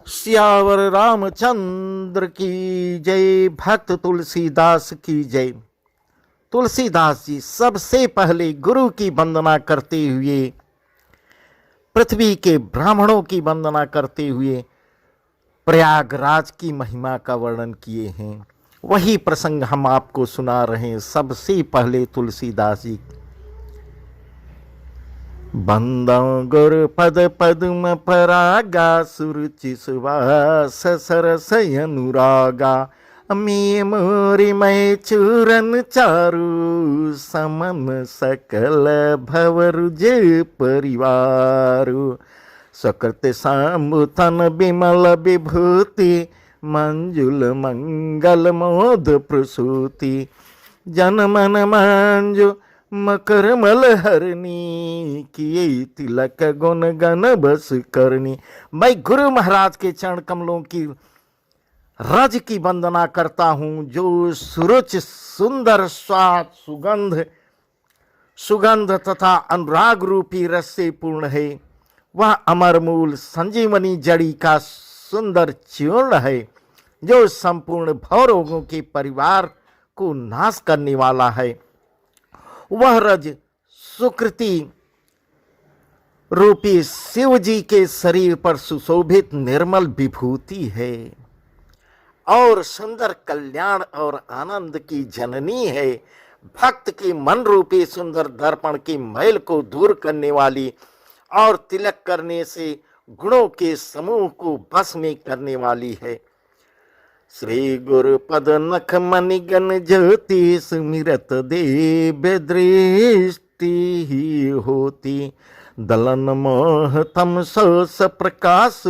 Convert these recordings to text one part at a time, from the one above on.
सियावर रामचंद्र की जय। भक्त तुलसीदास की जय। तुलसीदास जी सबसे पहले गुरु की वंदना करते हुए, पृथ्वी के ब्राह्मणों की वंदना करते हुए प्रयागराज की महिमा का वर्णन किए हैं। वही प्रसंग हम आपको सुना रहे हैं। सबसे पहले तुलसीदास जी बंदो गुरु पद पद्म परागा सुरुचि सुवास सरस अनुरागा मी मोरी मैं चूरन चारु समन सकल भवरुज परिवारु सकृत सांबुतन बिमल विभूति मंजुल मंगल मोद प्रसूति जनमन मंजु मकर मल हरनी किए तिलक गुण गण बस करनी। मैं गुरु महाराज के चरण कमलों की रज की वंदना करता हूँ, जो सुरुचि सुंदर स्वाद सुगंध तथा अनुराग रूपी रस से पूर्ण है। वह अमर मूल संजीवनी जड़ी का सुंदर चूर्ण है, जो संपूर्ण भवरोगों के परिवार को नाश करने वाला है। वह रज सुकृति रूपी शिव जी के शरीर पर सुशोभित निर्मल विभूति है और सुंदर कल्याण और आनंद की जननी है। भक्त के मन रूपी सुंदर दर्पण के मैल को दूर करने वाली और तिलक करने से गुणों के समूह को बस में करने वाली है। श्री गुरु पद नख मणिगण ज्योति सुमिरत देव दृष्टि ही होती दलन मोह तम सोस प्रकाश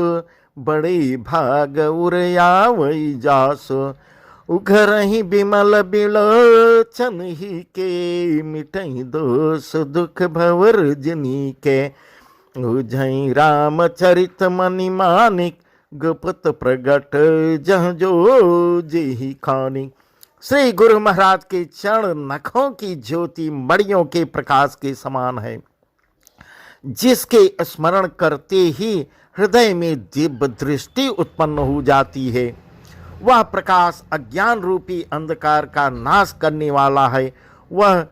बड़े भाग उरयावई जास उघर ही बिमल बिलोचन ही के मिटई दोष दुख भवर जनी के उझई रामचरित मणि मानिक गुप्त प्रगट जह जो जेहि खानी। श्री गुरु महाराज के चरण नखों की ज्योति मणियों के प्रकाश के समान है, जिसके स्मरण करते ही हृदय में दिव्य दृष्टि उत्पन्न हो जाती है। वह प्रकाश अज्ञान रूपी अंधकार का नाश करने वाला है। वह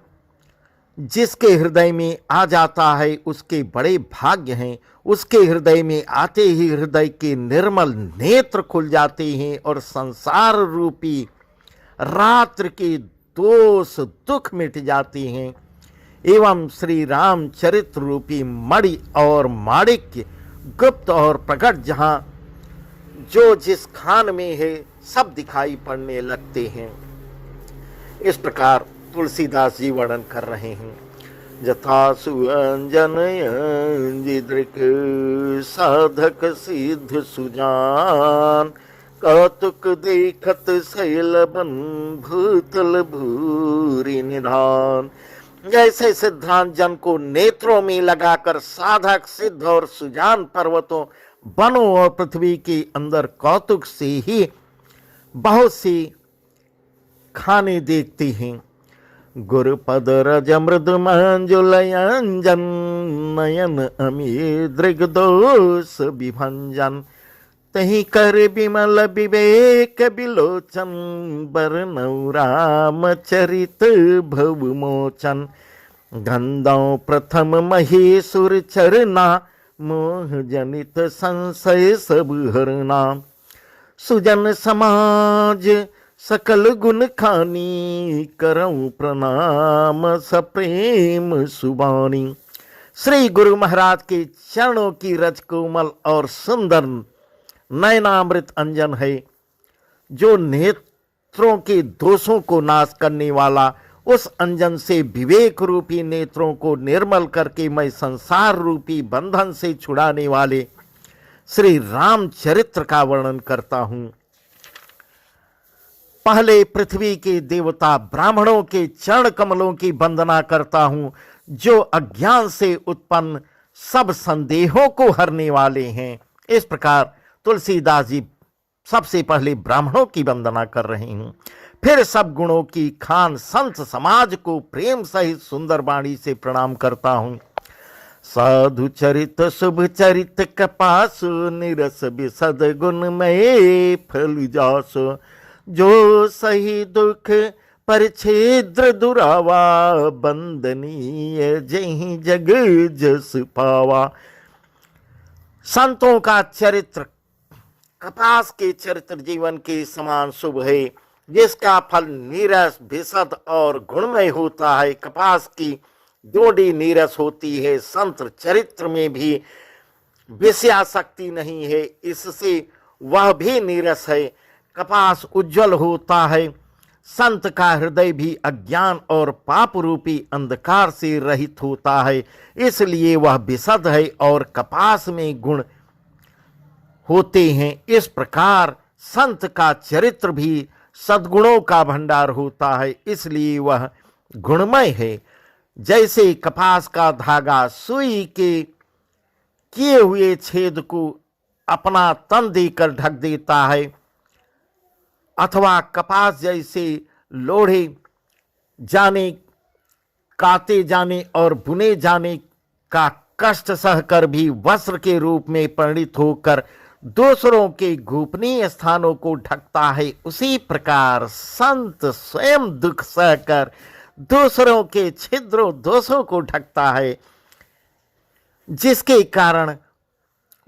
जिसके हृदय में आ जाता है उसके बड़े भाग्य हैं। उसके हृदय में आते ही हृदय के निर्मल नेत्र खुल जाते हैं और संसार रूपी रात्र के दोष दुख मिट जाते हैं। एवं श्री रामचरित रूपी मणि और माणिक्य गुप्त और प्रकट जहाँ जो जिस खान में है सब दिखाई पड़ने लगते हैं। इस प्रकार तुलसीदास जी वर्णन कर रहे हैं। जथा सुअंजन दृक साधक सिद्ध सुजान कौतुक देखत शैलबन भूतल भूरि निधान। जैसे सिद्धांत जन को नेत्रों में लगाकर साधक सिद्ध और सुजान पर्वतों वनों और पृथ्वी के अंदर कौतुक से ही बहुत सी खाने देखते हैं। गुरुपद रज मृद मंजुलयंजन नयन अमी दृग्दोष विभंजन तही कर विमल विवेक विलोचन बरनौ रामचरित भवमोचन गंधौ प्रथम महेशुर चरना मोह जनित संशय सब हरना सुजन समाज सकल गुण खानी करऊं प्रणाम सप्रेम सुबानी। श्री गुरु महाराज के चरणों की रज कोमल और सुंदर नयनामृत अंजन है, जो नेत्रों के दोषों को नाश करने वाला। उस अंजन से विवेक रूपी नेत्रों को निर्मल करके मैं संसार रूपी बंधन से छुड़ाने वाले श्री रामचरित्र का वर्णन करता हूं। पहले पृथ्वी के देवता ब्राह्मणों के चरण कमलों की वंदना करता हूं, जो अज्ञान से उत्पन्न सब संदेहों को हरने वाले हैं। इस प्रकार तुलसीदास जी सबसे पहले ब्राह्मणों की वंदना कर रहे हैं, फिर सब गुणों की खान संत समाज को प्रेम सहित सुंदर वाणी से प्रणाम करता हूं। साधु चरित शुभ चरित कपास, निरस बिसद गुणमय फल जास। जो सही दुख परिच्छेद्र दुरावा, बंदनीय जहि जग जस पावा। संतों का चरित्र कपास के चरित्र जीवन के समान शुभ है, जिसका फल नीरस विशद और गुणमय होता है। कपास की डोडी नीरस होती है, संत चरित्र में भी विषयासक्ति नहीं है, इससे वह भी नीरस है। कपास उज्जवल होता है, संत का हृदय भी अज्ञान और पाप रूपी अंधकार से रहित होता है, इसलिए वह विशद है और कपास में गुण होते हैं। इस प्रकार संत का चरित्र भी सद्गुणों का भंडार होता है, इसलिए वह गुणमय है। जैसे कपास का धागा सुई के किए हुए छेद को अपना तन देकर ढक देता है, अथवा कपास जैसे लोढ़े जाने, काते जाने और बुने जाने का कष्ट सहकर भी वस्त्र के रूप में परिणित होकर दूसरों के गोपनीय स्थानों को ढकता है, उसी प्रकार संत स्वयं दुख सहकर दूसरों के छिद्रों दोषों को ढकता है, जिसके कारण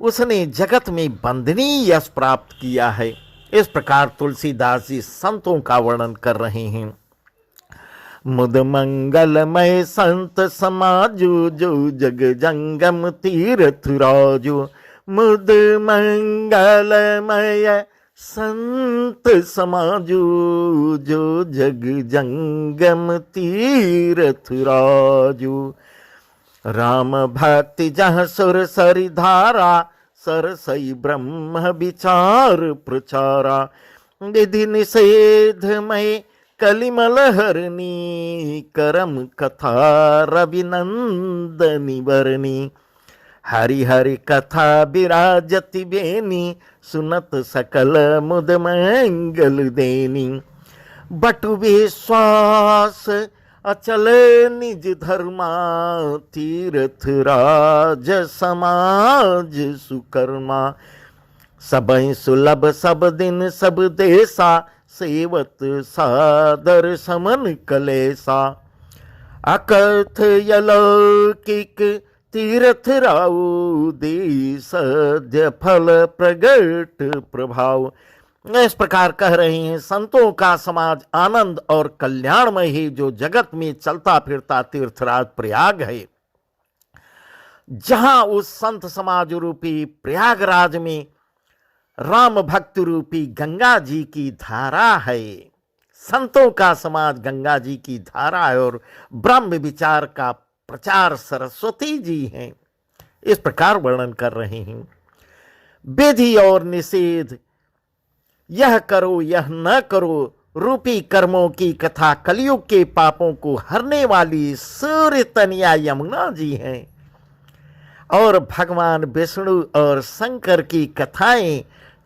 उसने जगत में वंदनीय यश प्राप्त किया है। इस प्रकार तुलसीदास जी संतों का वर्णन कर रहे हैं। मुद मंगलमय संत समाजु, जो जग जंगम तीर्थ राजु। मुद मंगलमय संत समाजु, जो जग जंगम तीर्थ राजु। राम भक्ति जहाँ सुर सरि धारा, सरसई ब्रह्म विचार प्रचारा। विधि निषेध मय कलिमल हरनी, करम कथा रविनंदनी बरनी। हरि हरि कथा विराजति बेनी, सुनत सकल मुद मंगल देनी। बटु विश्वास अचल निज धर्मा, तीर्थ राज समाज सुकर्मा। सबहि सुलभ सब दिन सब देसा, सेवत सादर समन कलेसा। अकथ यलौकिक तीर्थ राउ, दे सद्य फल प्रगट प्रभाव। इस प्रकार कह रहे हैं, संतों का समाज आनंद और कल्याणमय है, जो जगत में चलता फिरता तीर्थराज प्रयाग है। जहां उस संत समाज रूपी प्रयागराज में राम भक्ति रूपी गंगा जी की धारा है। संतों का समाज गंगा जी की धारा है और ब्रह्म विचार का प्रचार सरस्वती जी हैं। इस प्रकार वर्णन कर रहे हैं। विधि और निषेध, यह करो यह न करो रूपी कर्मों की कथा कलयुग के पापों को हरने वाली सूर्य तनिया यमुना जी हैं। और भगवान विष्णु और शंकर की कथाएं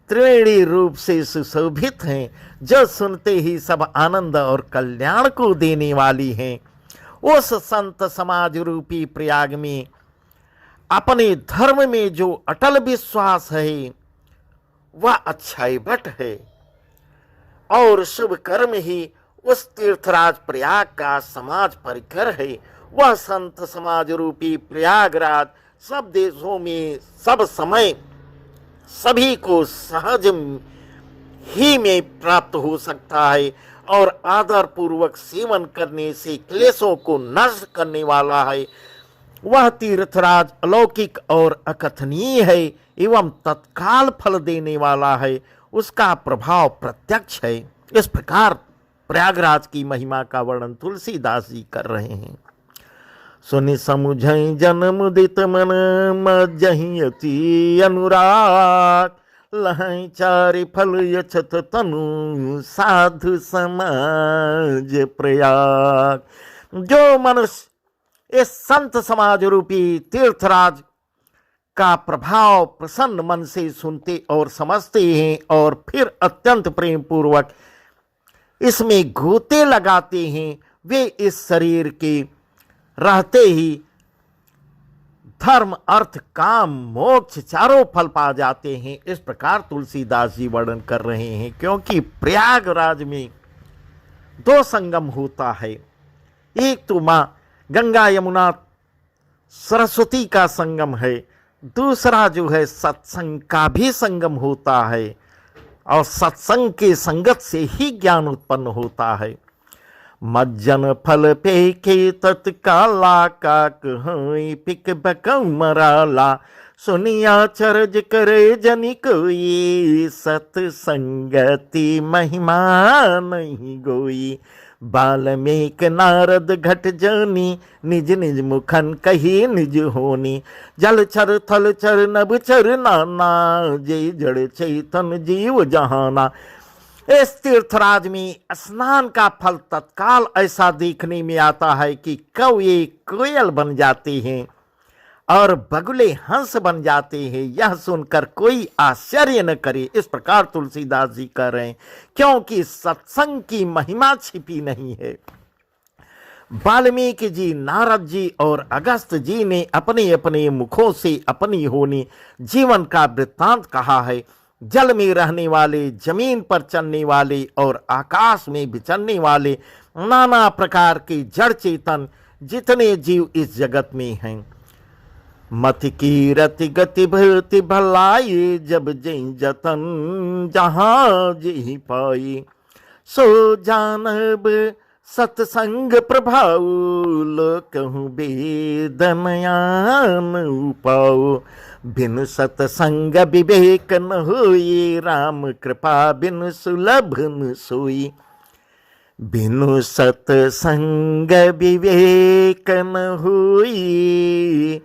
त्रिवेणी रूप से सुशोभित हैं, जो सुनते ही सब आनंद और कल्याण को देने वाली हैं। उस संत समाज रूपी प्रयाग में अपने धर्म में जो अटल विश्वास है, वह अच्छाई बट है और शुभ कर्म ही उस तीर्थराज प्रयाग का समाज परिकर है। वह संत समाज रूपी प्रयागराज सब देशों में सब समय सभी को सहज ही में प्राप्त हो सकता है और आदर पूर्वक सेवन करने से क्लेशों को नष्ट करने वाला है। वह तीर्थराज अलौकिक और अकथनीय है एवं तत्काल फल देने वाला है, उसका प्रभाव प्रत्यक्ष है। इस प्रकार प्रयागराज की महिमा का वर्णन तुलसीदास जी कर रहे हैं। सुनि समुझई जन मुदित मन, मज्जहि अति अनुराग। लहै चारि फल यछत तनु, साधु समाज प्रयाग। जो मनुष्य इस संत समाज रूपी तीर्थराज का प्रभाव प्रसन्न मन से सुनते और समझते हैं और फिर अत्यंत प्रेम पूर्वक इसमें गोते लगाते हैं, वे इस शरीर के रहते ही धर्म अर्थ काम मोक्ष चारों फल पा जाते हैं। इस प्रकार तुलसीदास जी वर्णन कर रहे हैं। क्योंकि प्रयागराज में दो संगम होता है, एक तो मां गंगा यमुना सरस्वती का संगम है, दूसरा जो है सत्संग का भी संगम होता है, और सत्संग के संगत से ही ज्ञान उत्पन्न होता है। मज्जन फल पे के तत्काला काक हई पिक बकौ मराला, सुनिया चरज करे जनि कोई, सत्संगति महिमा नहीं गोई। बाल्मीक नारद घट जानी, निज निज मुखन कही निज होनी। जल चर थल चर नभ चर नाना, जय जड़ चैतन जीव जहाना। इस तीर्थराज में स्नान का फल तत्काल ऐसा देखने में आता है कि कौए कोयल बन जाते हैं और बगुले हंस बन जाते हैं। यह सुनकर कोई आश्चर्य न करे। इस प्रकार तुलसीदास जी कह रहे हैं, क्योंकि सत्संग की महिमा छिपी नहीं है। वाल्मीकि जी, नारद जी और अगस्त जी ने अपने अपने मुखों से अपनी होनी जीवन का वृत्तांत कहा है। जल में रहने वाले, जमीन पर चलने वाले और आकाश में विचरने वाले नाना प्रकार के जड़ चेतन जितने जीव इस जगत में हैं, मति की रति गति भति भलाई, जब जई जतन जहां जी पाई। सो जानब सत्संग प्रभाव, लोकहु बेदनयान उपाओ। बिनु सत्संग विवेक न होई, राम कृपा बिनु सुलभ न सोई। बिनु सत्संग विवेक न होई,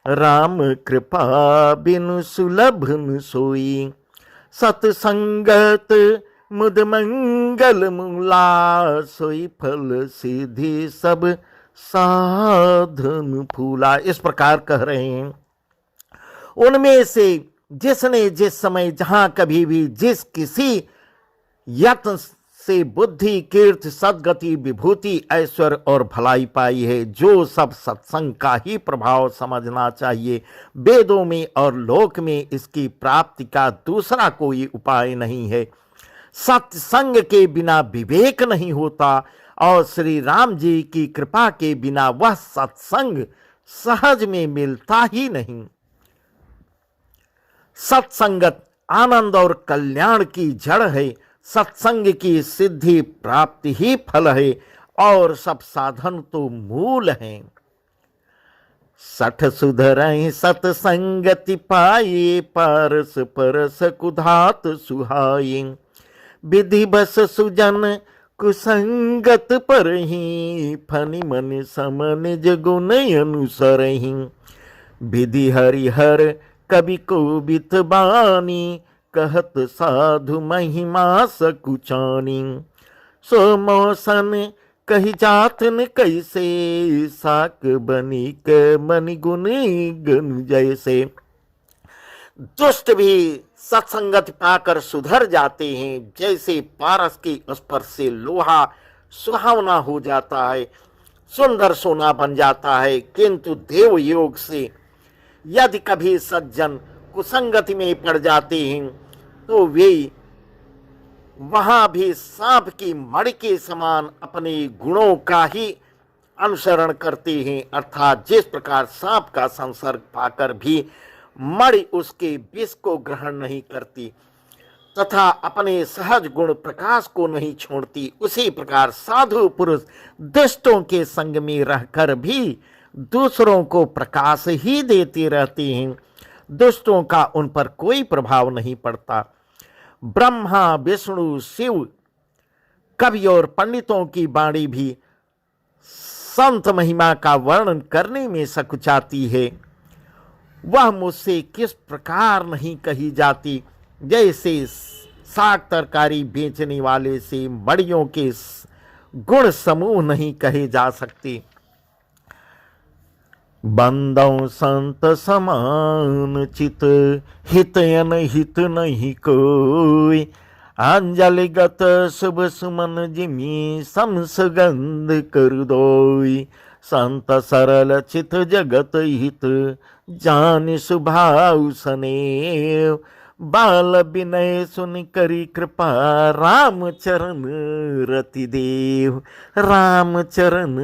राम कृपा बिनु सुलभ न सोई। सत्संगत मुद मंगल मूला, सोई फल सिद्धि सब साधन फूला। इस प्रकार कह रहे हैं। उनमें से जिसने जिस समय जहां कभी भी जिस किसी यत्न से बुद्धि, कीर्ति, सद्गति, विभूति, ऐश्वर्य और भलाई पाई है, जो सब सत्संग का ही प्रभाव समझना चाहिए। वेदों में और लोक में इसकी प्राप्ति का दूसरा कोई उपाय नहीं है। सत्संग के बिना विवेक नहीं होता और श्री राम जी की कृपा के बिना वह सत्संग सहज में मिलता ही नहीं। सत्संगत आनंद और कल्याण की जड़ है। सत्संग की सिद्धि प्राप्ति ही फल है और सब साधन तो मूल हैं। सठ सुधरहि सत्संगति पाई, पारस परस कुधात सुहाई। विधि बस सुजन कुसंगत परहि, फनि मन सम निज गुण अनुसरहि। विधि हरिहर कवि कोबित बानी, कहत साधु महिमा सकुचानी। सो मौसन कही जातन कैसे, साक बनी के मनि गुनी गन जैसे। दुष्ट भी सत्संगत पाकर सुधर जाते हैं, जैसे पारस के स्पर्श से लोहा सुहावना हो जाता है, सुंदर सोना बन जाता है। किंतु देव योग से यदि कभी सज्जन कुसंगति में पड़ जाते हैं तो वे वहां भी सांप की मणि के समान अपने गुणों का ही अनुसरण करते हैं। अर्थात जिस प्रकार सांप का संसर्ग पाकर भी मणि उसके विष को ग्रहण नहीं करती तथा अपने सहज गुण प्रकाश को नहीं छोड़ती, उसी प्रकार साधु पुरुष दुष्टों के संग में रहकर भी दूसरों को प्रकाश ही देते रहते हैं। दुष्टों का उन पर कोई प्रभाव नहीं पड़ता। ब्रह्मा, विष्णु, शिव, कवि और पंडितों की वाणी भी संत महिमा का वर्णन करने में सकुचाती है। वह मुझसे किस प्रकार नहीं कही जाती, जैसे साग तरकारी बेचने वाले से मड़ियों के गुण समूह नहीं कहे जा सकते। बंदौ संत समान चित, हित अनहित नहीं कोई। अंजलिगत शुभ सुमन जिमी, समसुगंध कर दोई। संत सरल चित जगत हित जान सुभाव सनेव। बाल विनय सुन करी कृपा राम चरण रति देव। राम चरण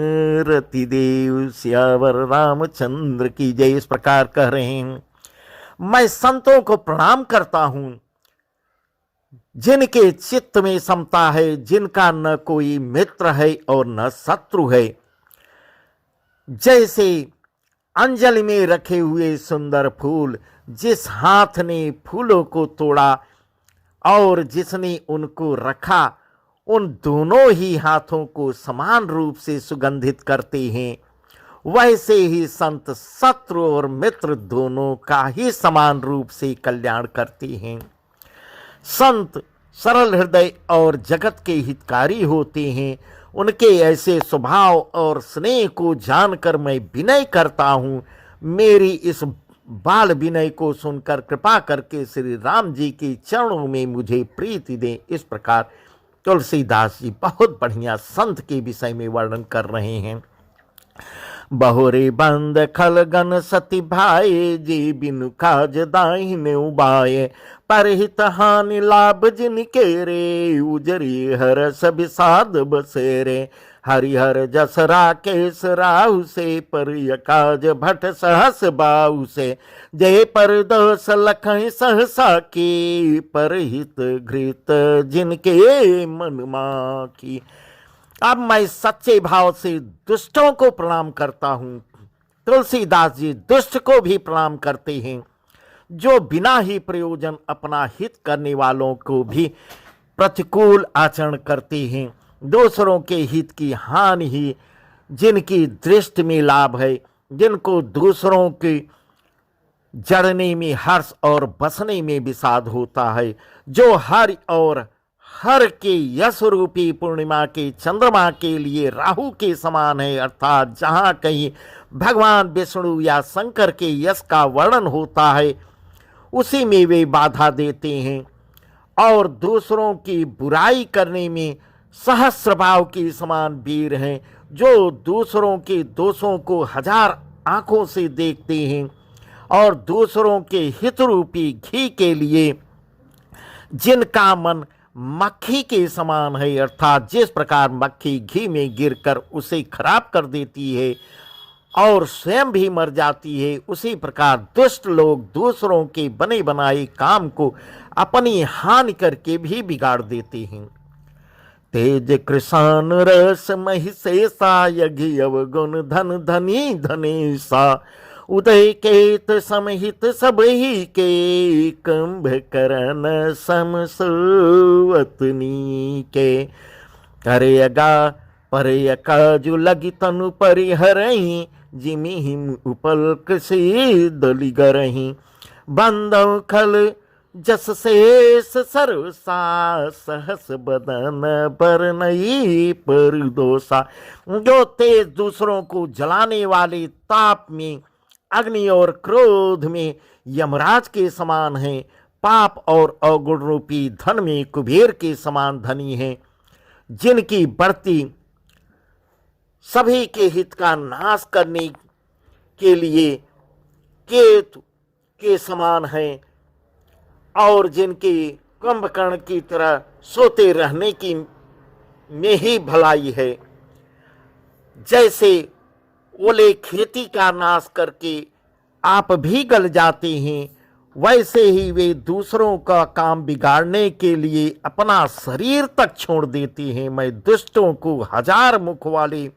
रति देव। सियावर रामचंद्र की जय। इस प्रकार कह रहे हैं, मैं संतों को प्रणाम करता हूं जिनके चित्त में समता है, जिनका न कोई मित्र है और न शत्रु है। जैसे अंजलि में रखे हुए सुंदर फूल, जिस हाथ ने फूलों को तोड़ा और जिसने उनको रखा, उन दोनों ही हाथों को समान रूप से सुगंधित करते हैं, वैसे ही संत शत्रु और मित्र दोनों का ही समान रूप से कल्याण करते हैं। संत सरल हृदय और जगत के हितकारी होते हैं। उनके ऐसे स्वभाव और स्नेह को जानकर मैं विनय करता हूँ। मेरी इस बाल विनय को सुनकर कृपा करके श्री राम जी के चरणों में मुझे प्रीति दें। इस प्रकार तुलसीदास जी बहुत बढ़िया संत के विषय में वर्णन कर रहे हैं। बहुरे बंद खलगन सती भाई जी बिनु काज दाहिने उबाए। परहित हानि लाभ जिनके रे उजरी हर सब साध बसेरे। हरिहर जस राकेश राहु से पर काज भट सहस बाहु से। जय पर दोष लखई सहसा की परहित घृत जिनके मन माखी। अब मैं सच्चे भाव से दुष्टों को प्रणाम करता हूं। तुलसीदास जी दुष्ट को भी प्रणाम करते हैं, जो बिना ही प्रयोजन अपना हित करने वालों को भी प्रतिकूल आचरण करते हैं। दूसरों के हित की हानि ही जिनकी दृष्टि में लाभ है, जिनको दूसरों के जड़ने में हर्ष और बसने में विषाद होता है, जो हरि और हर के यश रूपी पूर्णिमा के चंद्रमा के लिए राहु के समान है, अर्थात जहाँ कहीं भगवान विष्णु या शंकर के यश का वर्णन होता है उसी में वे बाधा देते हैं। और दूसरों की बुराई करने में सहस्रभाव के समान वीर हैं, जो दूसरों के दोषों को हजार आंखों से देखते हैं और दूसरों के हित रूपी घी के लिए जिनका मन मक्खी के समान है, अर्थात जिस प्रकार मक्खी घी में गिरकर उसे खराब कर देती है और स्वयं भी मर जाती है, उसी प्रकार दुष्ट लोग दूसरों के बने बनाए काम को अपनी हानि करके भी बिगाड़ देते हैं। तेज कृषान रस महिषेषा यज्ञ अवगुण धन धनी धनेशा। उदय केत समहित सब ही के कुंभकर्ण सम सुवतनी के। करयगा परय काजु लगी तनु परिहरही जिमि हिम उपल कृषि दलि गरही। बंदव खल जस शेष सरसा सहस बदन पर नई पर दोषा। जो तेज दूसरों को जलाने वाले ताप में, अग्नि और क्रोध में यमराज के समान है, पाप और अवगुण रूपी धन में कुबेर के समान धनी है, जिनकी बढ़ती सभी के हित का नाश करने के लिए केतु के समान है और जिनके कुंभकर्ण की तरह सोते रहने की में ही भलाई है। जैसे ओले खेती का नाश करके आप भी गल जाते हैं, वैसे ही वे दूसरों का काम बिगाड़ने के लिए अपना शरीर तक छोड़ देते हैं। मैं दुष्टों को हजार मुख वाले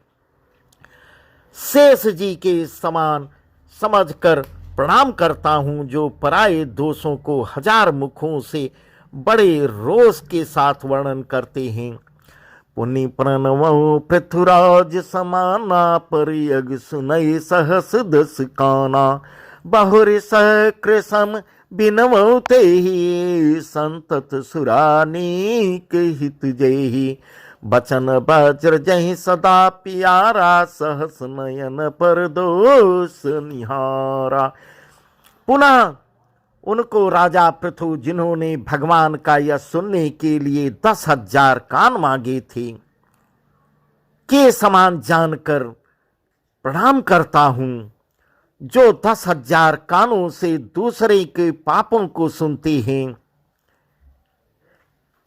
शेष जी के समान समझकर प्रणाम करता हूँ, जो पराये दोषों को हजार मुखों से बड़े रोष के साथ वर्णन करते हैं। पुनि प्रणवो पृथुराज समाना परियग सुनई सहस दस काना। बहुर सकृसम बिनवो तेहि संतत सुरानीक हित जेहि। बचन वज्र जहि सदा प्यारा सहस नयन पर दोष निहारा। पुनः उनको राजा पृथु, जिन्होंने भगवान का यह सुनने के लिए 10,000 कान मांगे थे, के समान जानकर प्रणाम करता हूं, जो 10,000 कानों से दूसरे के पापों को सुनते हैं,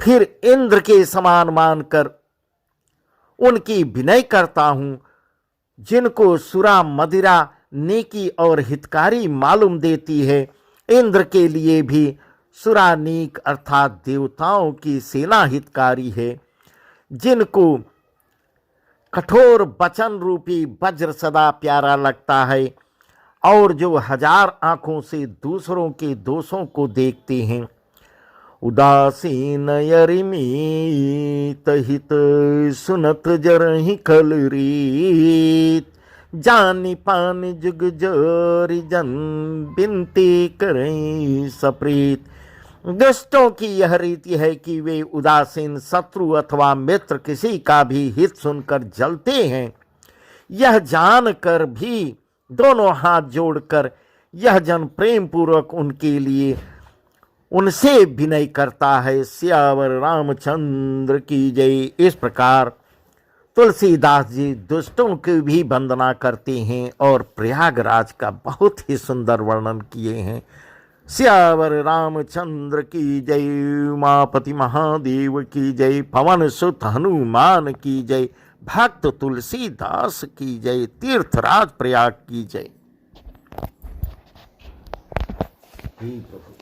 फिर इंद्र के समान मानकर उनकी विनय करता हूं, जिनको सुरा मदिरा नेकी और हितकारी मालूम देती है। इंद्र के लिए भी सुरा नीक अर्थात देवताओं की सेना हितकारी है, जिनको कठोर वचन रूपी वज्र सदा प्यारा लगता है और जो 1000 आंखों से दूसरों के दोषों को देखते हैं। उदासीन यरिमीत हित सुनत जरहि खल रीत, जानी पान जुग जोरी जन बिनती करें सप्रीत। दुष्टों की यह रीति है कि वे उदासीन शत्रु अथवा मित्र किसी का भी हित सुनकर जलते हैं। यह जानकर भी दोनों हाथ जोड़कर यह जन प्रेम पूर्वक उनके लिए उनसे विनय करता है। सियावर रामचंद्र की जय। इस प्रकार तुलसीदास जी दुष्टों की भी वंदना करते हैं और प्रयागराज का बहुत ही सुंदर वर्णन किए हैं। सियावर रामचंद्र की जय। उमापति महादेव की जय। पवन सुत हनुमान की जय। भक्त तुलसीदास की जय। तीर्थराज प्रयाग की जय। हे प्रभु।